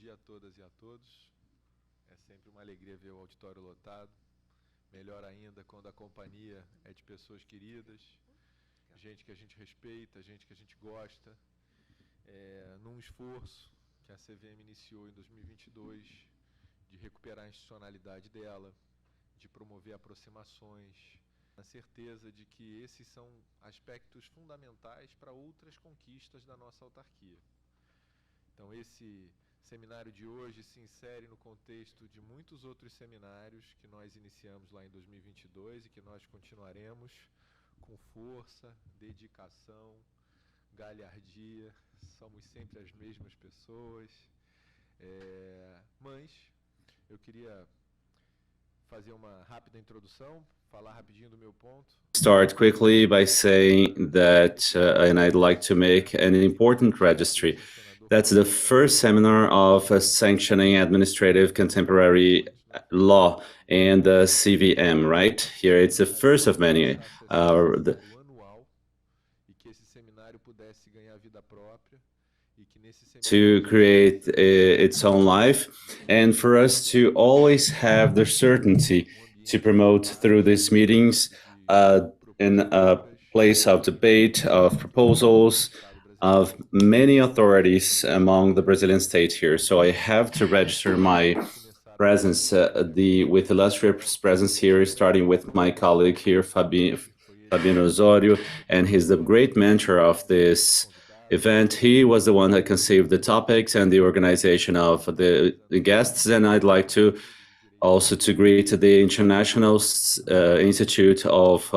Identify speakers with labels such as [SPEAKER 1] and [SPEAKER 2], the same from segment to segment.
[SPEAKER 1] dia a todas e a todos. É sempre uma alegria ver o auditório lotado. Melhor ainda quando a companhia é de pessoas queridas, gente que a gente respeita, gente que a gente gosta. Num esforço que a CVM iniciou em 2022 de recuperar a institucionalidade dela, de promover aproximações, na certeza de que esses são aspectos fundamentais para outras conquistas da nossa autarquia. Então, esse seminário de hoje se insere no contexto de muitos outros seminários que nós iniciamos lá em 2022 e que nós continuaremos com força, dedicação, galhardia. Somos sempre as mesmas pessoas. Mas eu queria fazer uma rápida introdução, falar rapidinho do meu ponto.
[SPEAKER 2] Start quickly by saying that, and I'd like to make an important registry. That's the first seminar of sanctioning administrative contemporary law and CVM, right? Here it's the first of many. To create its own life, and for us to always have the certainty to promote through these meetings in a place of debate, of proposals, of many authorities among the Brazilian state here. So I have to register my presence, with illustrious presence here, starting with my colleague here, Fábio Medina Osório, and he's the great mentor of this event. He was the one that conceived the topics and the organization of the guests, and I'd like to also to greet the International Institute of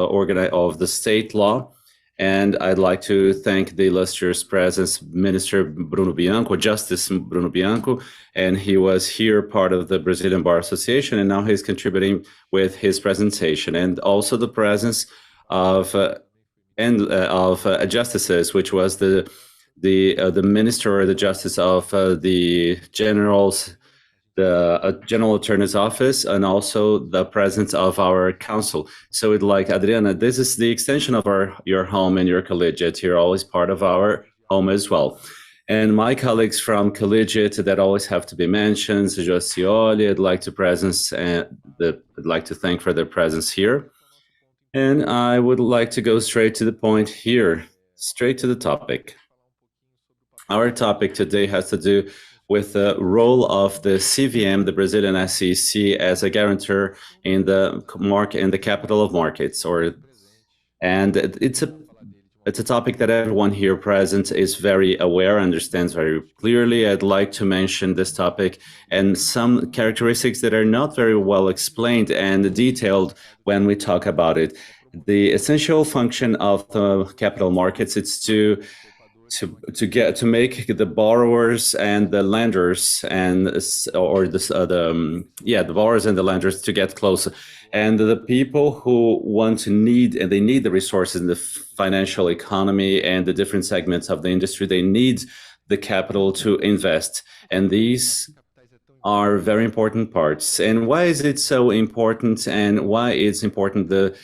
[SPEAKER 2] the State Law, and I'd like to thank the illustrious presence, Minister Bruno Bianco, Justice Bruno Bianco, and he was here part of the Brazilian Bar Association, and now he's contributing with his presentation, and also the presence of justices, which was the minister or the justice of the General Attorney's Office, and also the presence of our council. So Adriana, this is the extension of your home and your collegiate. You're always part of our home as well. And my colleagues from collegiate that always have to be mentioned, Josioli, I'd like to thank for their presence here. And I would like to go straight to the point here, straight to the topic. Our topic today has to do with the role of the CVM, the Brazilian SEC, as a guarantor in the capital of markets. And it's a topic that everyone here present is very aware, understands very clearly. I'd like to mention this topic and some characteristics that are not very well explained and detailed when we talk about it. The essential function of the capital markets is to make the borrowers and the lenders the borrowers and the lenders to get closer, and the people who need the resources in the financial economy and the different segments of the industry, they need the capital to invest, and these are very important parts. And why is it so important, and why it's important the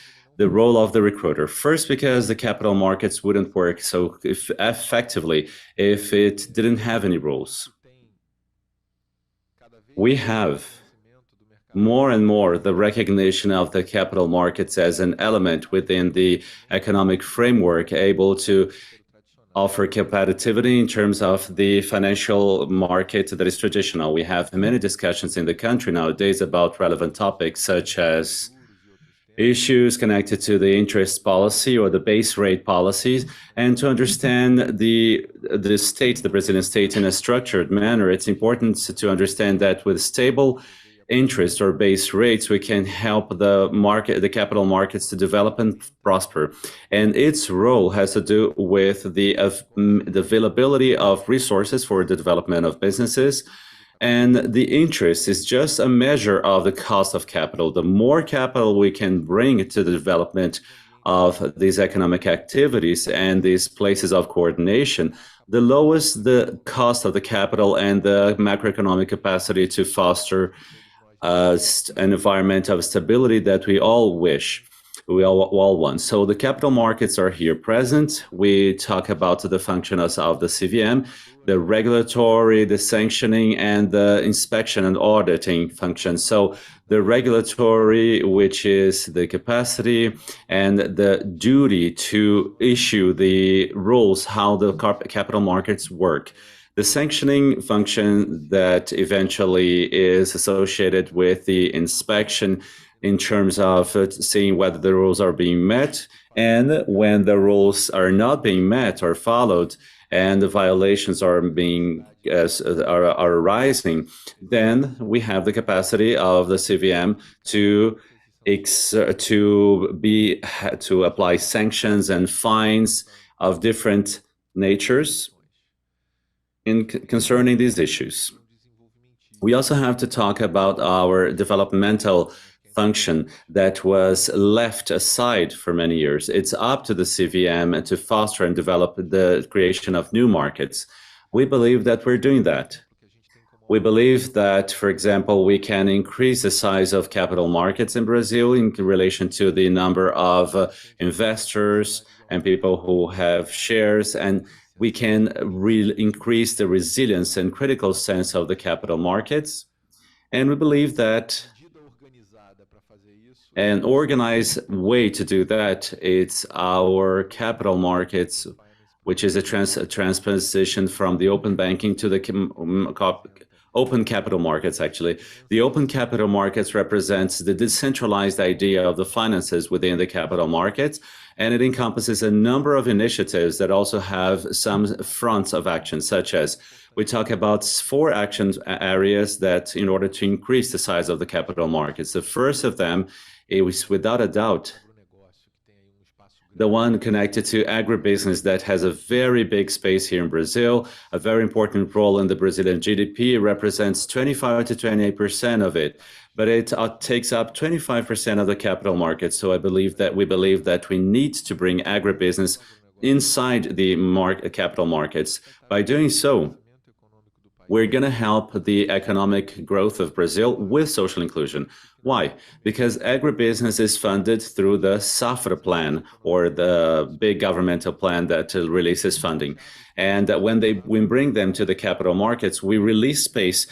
[SPEAKER 2] role of the recruiter? First, because the capital markets wouldn't work so effectively if it didn't have any rules. We have more and more the recognition of the capital markets as an element within the economic framework, able to offer competitivity in terms of the financial market that is traditional. We have many discussions in the country nowadays about relevant topics such as issues connected to the interest policy or the base rate policies, and to understand the Brazilian state in a structured manner, it's important to understand that with stable interest or base rates, we can help the capital markets to develop and prosper. And its role has to do with the availability of resources for the development of businesses. And the interest is just a measure of the cost of capital. The more capital we can bring to the development of these economic activities and these places of coordination, the lowest the cost of the capital and the macroeconomic capacity to foster an environment of stability that we all wish. we all want. So the capital markets are here present. We talk about the functions of the CVM, the regulatory, the sanctioning, and the inspection and auditing functions. So the regulatory, which is the capacity and the duty to issue the rules, how the capital markets work. The sanctioning function that eventually is associated with the inspection in terms of seeing whether the rules are being met, and when the rules are not being met or followed, and the violations are are arising, then we have the capacity of the CVM to apply sanctions and fines of different natures concerning these issues. We also have to talk about our developmental function that was left aside for many years. It's up to the CVM to foster and develop the creation of new markets. We believe that we're doing that. We believe that, for example, we can increase the size of capital markets in Brazil in relation to the number of investors and people who have shares, and we can increase the resilience and critical sense of the capital markets. And we believe that an organized way to do that, it's our capital markets, which is a transposition from the open banking to the open capital markets, actually. The open capital markets represents the decentralized idea of the finances within the capital markets, and it encompasses a number of initiatives that also have some fronts of action, such as we talk about 4 action areas that in order to increase the size of the capital markets. The first of them is, without a doubt, the one connected to agribusiness that has a very big space here in Brazil, a very important role in the Brazilian GDP. It represents 25 to 28% of it, but it takes up 25% of the capital market. So we believe that we need to bring agribusiness inside the capital markets. By doing so, we're going to help the economic growth of Brazil with social inclusion. Why? Because agribusiness is funded through the Safra plan, or the big governmental plan that releases funding. And when we bring them to the capital markets, we release space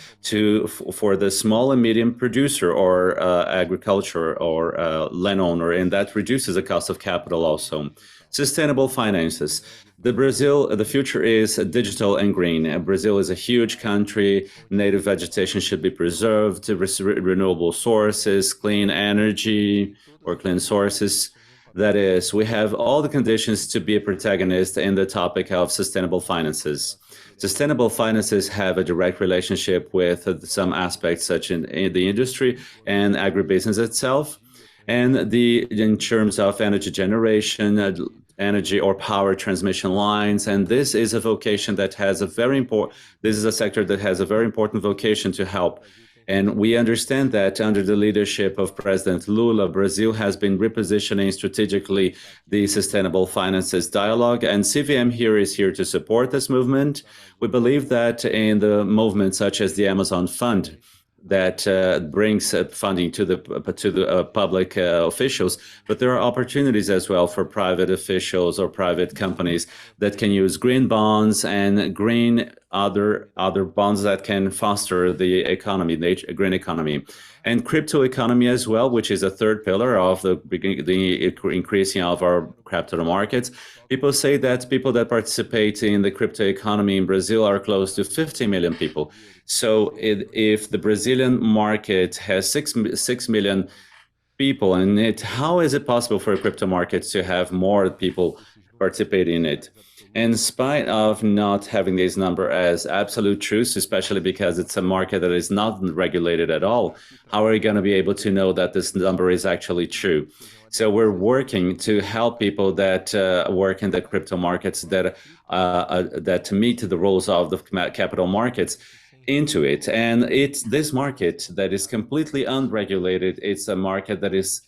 [SPEAKER 2] for the small and medium producer or agriculture or landowner, and that reduces the cost of capital also. Sustainable finances. The future is digital and green. Brazil is a huge country. Native vegetation should be preserved, renewable sources, clean energy or clean sources. That is, we have all the conditions to be a protagonist in the topic of sustainable finances. Sustainable finances have a direct relationship with some aspects such in the industry and agribusiness itself, and in terms of energy generation, energy or power transmission lines. And this is a vocation that has this is a sector that has a very important vocation to help. And we understand that under the leadership of President Lula, Brazil has been repositioning strategically the sustainable finances dialogue, and CVM is here to support this movement. We believe that in the movement such as the Amazon Fund, that brings funding to the public officials, but there are opportunities as well for private officials or private companies that can use green bonds and other bonds that can foster the economy, the green economy, and crypto economy as well, which is a third pillar of the increasing of our capital markets. People say that people that participate in the crypto economy in Brazil are close to 50 million people. So if the Brazilian market has 6 million people in it, how is it possible for a crypto market to have more people participating in it? In spite of not having this number as absolute truth, especially because it's a market that is not regulated at all, how are we going to be able to know that this number is actually true? So we're working to help people that work in the crypto markets that meet the rules of the capital markets into it. And it's this market that is completely unregulated. It's a market that is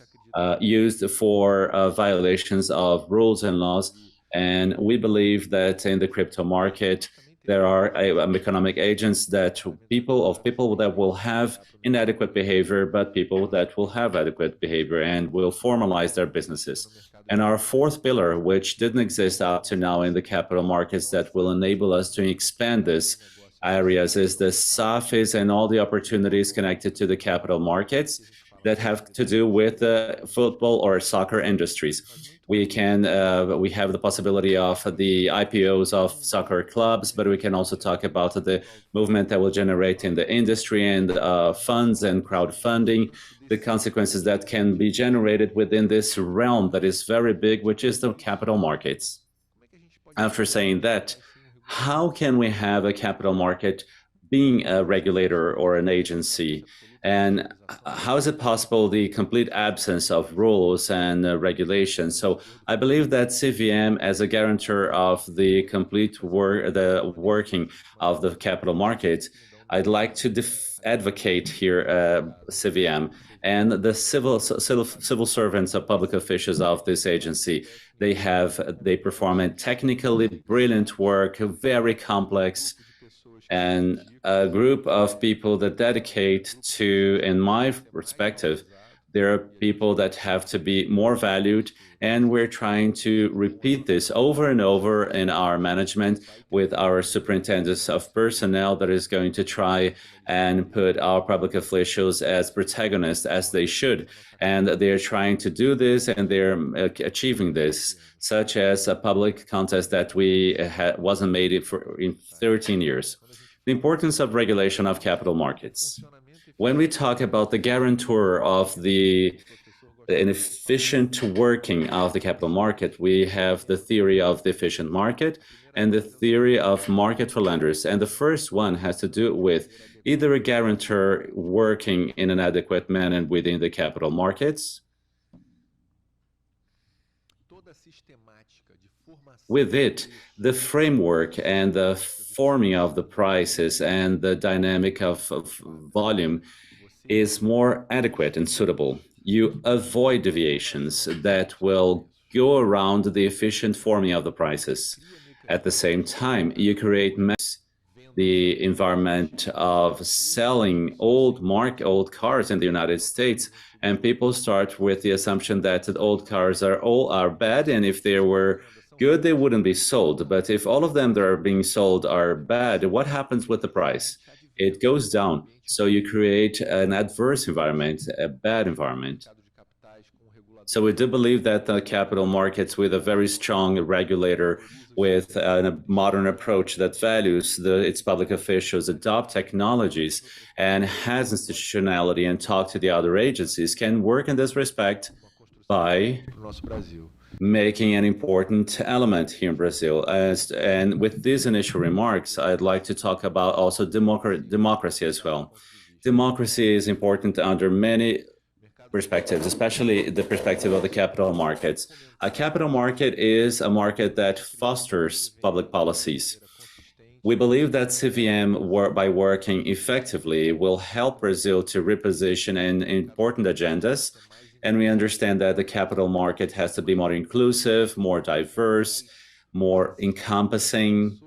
[SPEAKER 2] used for violations of rules and laws. And we believe that in the crypto market, There are economic agents that people that will have inadequate behavior, but people that will have adequate behavior and will formalize their businesses. And our fourth pillar, which didn't exist up to now in the capital markets, that will enable us to expand this areas, is the SAFs and all the opportunities connected to the capital markets that have to do with the football or soccer industries. We have the possibility of the IPOs of soccer clubs, but we can also talk about the movement that will generate in the industry and funds and crowdfunding, the consequences that can be generated within this realm that is very big, which is the capital markets. After saying that, how can we have a capital market being a regulator or an agency? And how is it possible the complete absence of rules and regulations? So I believe that CVM, as a guarantor of the complete working of the capital market, I'd like to advocate here CVM and the civil servants of public officials of this agency. They perform a technically brilliant work, very complex, and a group of people that dedicate to, in my perspective, there are people that have to be more valued, and we're trying to repeat this over and over in our management with our superintendents of personnel that is going to try and put our public officials as protagonists as they should. And they're trying to do this, and they're achieving this, such as a public contest that wasn't made in 13 years. The importance of regulation of capital markets. When we talk about the guarantor of an efficient working of the capital market, we have the theory of the efficient market and the theory of market for lenders. And the first one has to do with either a guarantor working in an adequate manner within the capital markets. With it, the framework and the forming of the prices and the dynamic of volume is more adequate and suitable. You avoid deviations that will go around the efficient forming of the prices. At the same time, you create the environment of selling old cars in the United States, and people start with the assumption that the old cars are bad, and if they were good, they wouldn't be sold. But if all of them that are being sold are bad, what happens with the price? It goes down. So you create an adverse environment, a bad environment. So we do believe that the capital markets, with a very strong regulator, with a modern approach that values its public officials, adopt technologies, and has institutionality and talk to the other agencies, can work in this respect by making an important element here in Brazil. And with these initial remarks, I'd like to talk about also democracy as well. Democracy is important under many perspectives, especially the perspective of the capital markets. A capital market is a market that fosters public policies. We believe that CVM, by working effectively, will help Brazil to reposition in important agendas. And we understand that the capital market has to be more inclusive, more diverse, more encompassing,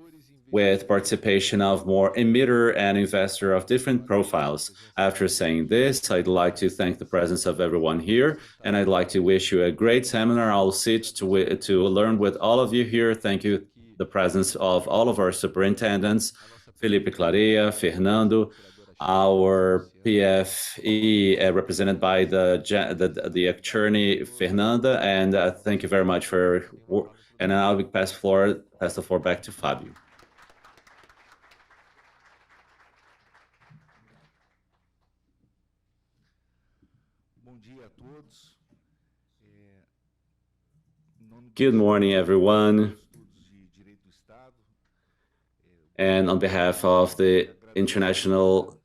[SPEAKER 2] with participation of more emitter and investor of different profiles. After saying this, I'd like to thank the presence of everyone here, and I'd like to wish you a great seminar. I'll sit to learn with all of you here. Thank you, the presence of all of our superintendents, Felipe Clarea, Fernando, our PFE represented by the attorney Fernanda, and thank you very much for. And now we pass the floor back to Fábio. Good morning, everyone. And on behalf of the International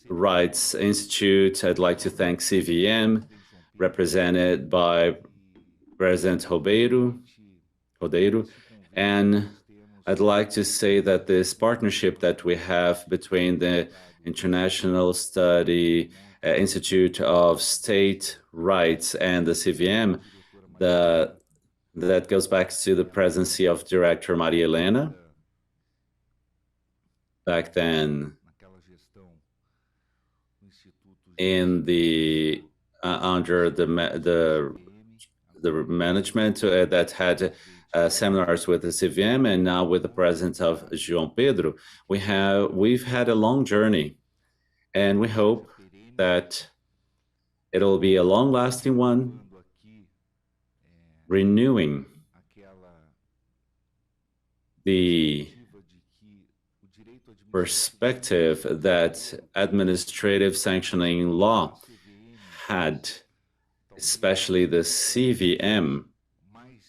[SPEAKER 2] Rights Institute, I'd like to thank CVM, represented by President Rodeiro. And I'd like to say that this partnership that we have between the International Study Institute of State Rights and the CVM, that goes back to the presidency of Director Maria Helena. back then in the under the management that had seminars with the CVM, and now with the presence of João Pedro, we've had a long journey, and we hope that it'll be a long-lasting one, renewing the perspective that administrative sanctioning law had, especially the CVM.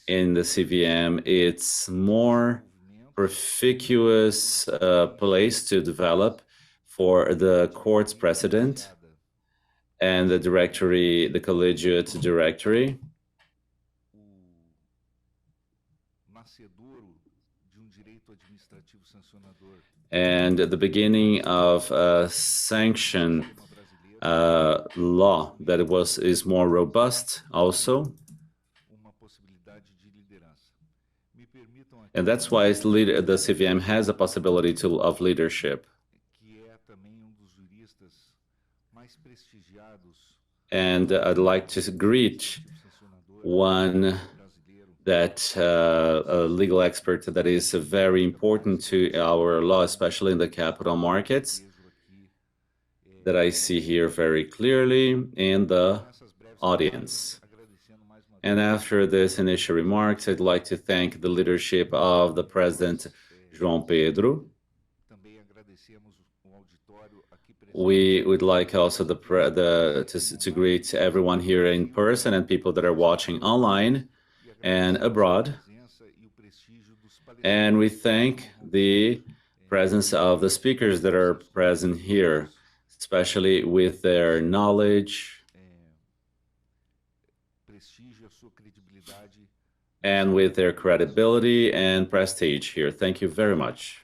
[SPEAKER 2] In the CVM, it's more perspicuous place to develop for the court's precedent and the directory, the collegiate directory. And the beginning of a sanction law that is more robust also. And that's why the CVM has a possibility of leadership. And I'd like to greet one that a legal expert that is very important to our law, especially in the capital markets, that I see here very clearly in the audience. And after this initial remarks, I'd like to thank the leadership of the President, João Pedro. We would like also to greet everyone here in person and people that are watching online and abroad. And we thank the presence of the speakers that are present here, especially with their knowledge and with their credibility and prestige here. Thank you very much.